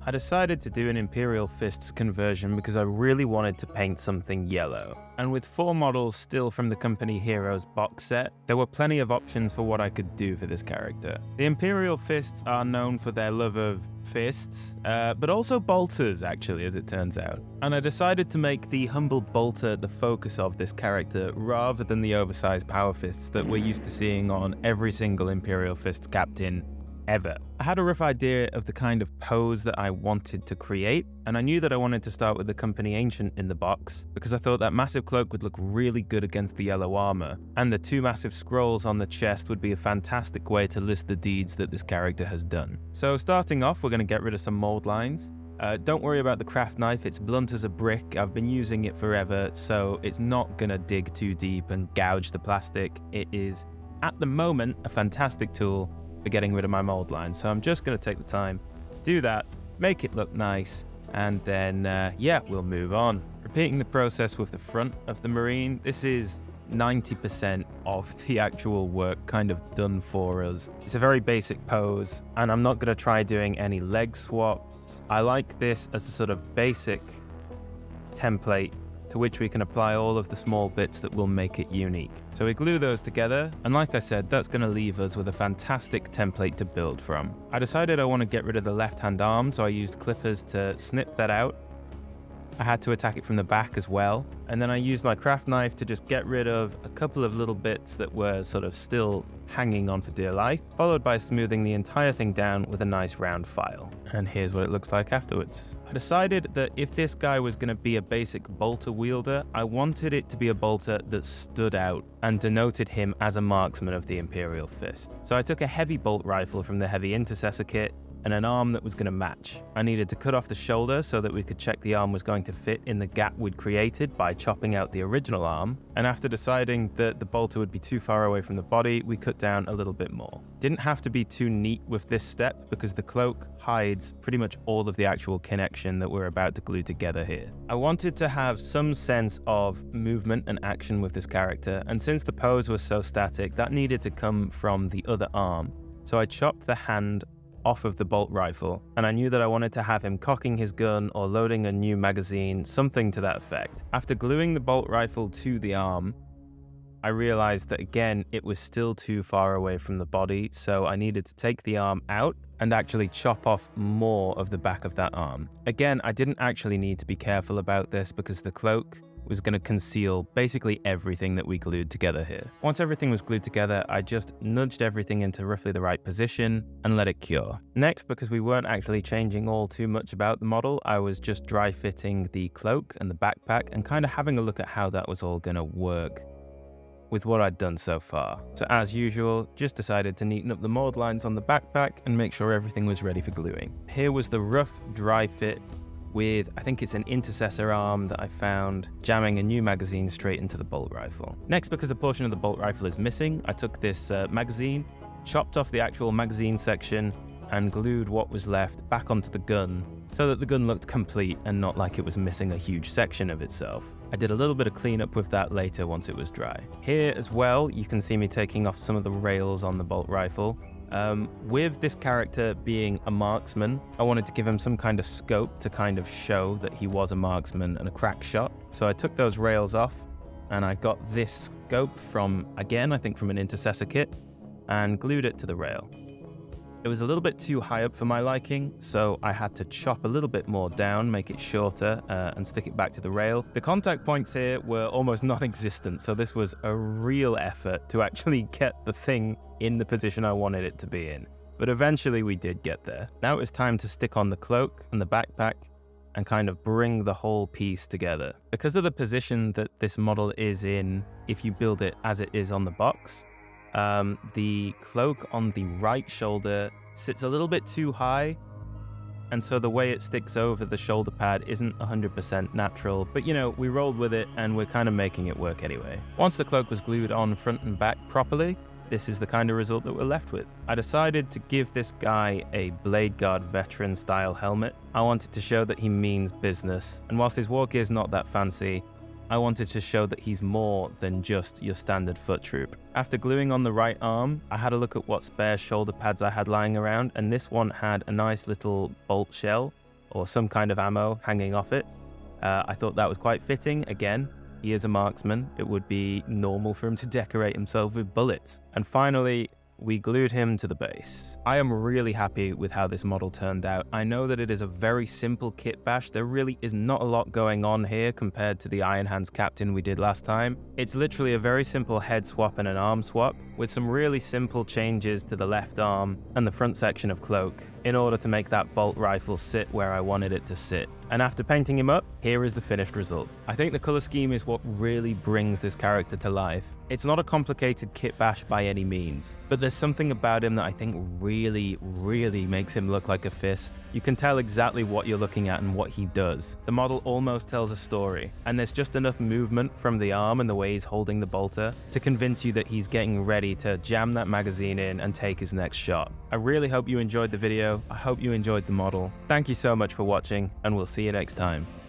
I decided to do an Imperial Fist's conversion because I really wanted to paint something yellow. And with 4 models still from the Company Heroes box set, there were plenty of options for what I could do for this character. The Imperial Fists are known for their love of fists, but also bolters actually, as it turns out. And I decided to make the humble bolter the focus of this character rather than the oversized power fists that we're used to seeing on every single Imperial Fists captain ever. I had a rough idea of the kind of pose that I wanted to create, and I knew that I wanted to start with the Company Ancient in the box because I thought that massive cloak would look really good against the yellow armor, and the 2 massive scrolls on the chest would be a fantastic way to list the deeds that this character has done. So starting off, we're going to get rid of some mold lines. Don't worry about the craft knife, it's blunt as a brick. I've been using it forever, so it's not going to dig too deep and gouge the plastic. It is, at the moment, a fantastic tool for getting rid of my mold line. So I'm just going to take the time, do that, make it look nice, and then, yeah, we'll move on. Repeating the process with the front of the Marine. This is 90% of the actual work kind of done for us. It's a very basic pose, and I'm not going to try doing any leg swaps. I like this as a sort of basic template to which we can apply all of the small bits that will make it unique. So we glue those together, and like I said, that's going to leave us with a fantastic template to build from. I decided I want to get rid of the left-hand arm, so I used clippers to snip that out. I had to attack it from the back as well, and then I used my craft knife to just get rid of a couple of little bits that were sort of still hanging on for dear life, followed by smoothing the entire thing down with a nice round file. And here's what it looks like afterwards. I decided that if this guy was going to be a basic bolter wielder, I wanted it to be a bolter that stood out and denoted him as a marksman of the Imperial Fist. So I took a heavy bolt rifle from the heavy intercessor kit and an arm that was going to match. I needed to cut off the shoulder so that we could check the arm was going to fit in the gap we'd created by chopping out the original arm, and after deciding that the bolter would be too far away from the body, we cut down a little bit more. Didn't have to be too neat with this step because the cloak hides pretty much all of the actual connection that we're about to glue together here. I wanted to have some sense of movement and action with this character, and since the pose was so static, that needed to come from the other arm. So I chopped the hand off of the bolt rifle, and I knew that I wanted to have him cocking his gun or loading a new magazine, something to that effect. After gluing the bolt rifle to the arm, I realized that again, it was still too far away from the body, so I needed to take the arm out and actually chop off more of the back of that arm. Again, I didn't actually need to be careful about this because the cloak was going to conceal basically everything that we glued together here. Once everything was glued together, I just nudged everything into roughly the right position and let it cure. Next, because we weren't actually changing all too much about the model, I was just dry fitting the cloak and the backpack and kind of having a look at how that was all going to work with what I'd done so far. So as usual, just decided to neaten up the mold lines on the backpack and make sure everything was ready for gluing. Here was the rough dry fit with, I think it's an intercessor arm that I found, jamming a new magazine straight into the bolt rifle. Next, because a portion of the bolt rifle is missing, I took this magazine, chopped off the actual magazine section, and glued what was left back onto the gun so that the gun looked complete and not like it was missing a huge section of itself. I did a little bit of cleanup with that later once it was dry. Here as well, you can see me taking off some of the rails on the bolt rifle. With this character being a marksman, I wanted to give him some kind of scope to kind of show that he was a marksman and a crack shot. So I took those rails off and I got this scope from, again, I think from an intercessor kit, and glued it to the rail. It was a little bit too high up for my liking, so I had to chop a little bit more down, make it shorter, and stick it back to the rail. The contact points here were almost non-existent, so this was a real effort to actually get the thing in the position I wanted it to be in. But eventually we did get there. Now it was time to stick on the cloak and the backpack and kind of bring the whole piece together. Because of the position that this model is in, if you build it as it is on the box, the cloak on the right shoulder sits a little bit too high, and so the way it sticks over the shoulder pad isn't 100% natural, but you know, we rolled with it and we're kind of making it work anyway. Once the cloak was glued on front and back properly, this is the kind of result that we're left with. I decided to give this guy a Blade Guard veteran style helmet. I wanted to show that he means business, and whilst his war gear is not that fancy, I wanted to show that he's more than just your standard foot troop. After gluing on the right arm, I had a look at what spare shoulder pads I had lying around, and this one had a nice little bolt shell or some kind of ammo hanging off it. I thought that was quite fitting. Again, he is a marksman. It would be normal for him to decorate himself with bullets. And finally, we glued him to the base. I am really happy with how this model turned out. I know that it is a very simple kit bash. There really is not a lot going on here compared to the Iron Hands Captain we did last time. It's literally a very simple head swap and an arm swap, with some really simple changes to the left arm and the front section of cloak in order to make that bolt rifle sit where I wanted it to sit. And after painting him up, here is the finished result. I think the color scheme is what really brings this character to life. It's not a complicated kit bash by any means, but there's something about him that I think really makes him look like a Fist. You can tell exactly what you're looking at and what he does. The model almost tells a story, and there's just enough movement from the arm and the way he's holding the bolter to convince you that he's getting ready to jam that magazine in and take his next shot. I really hope you enjoyed the video. I hope you enjoyed the model. Thank you so much for watching, and we'll see you next time.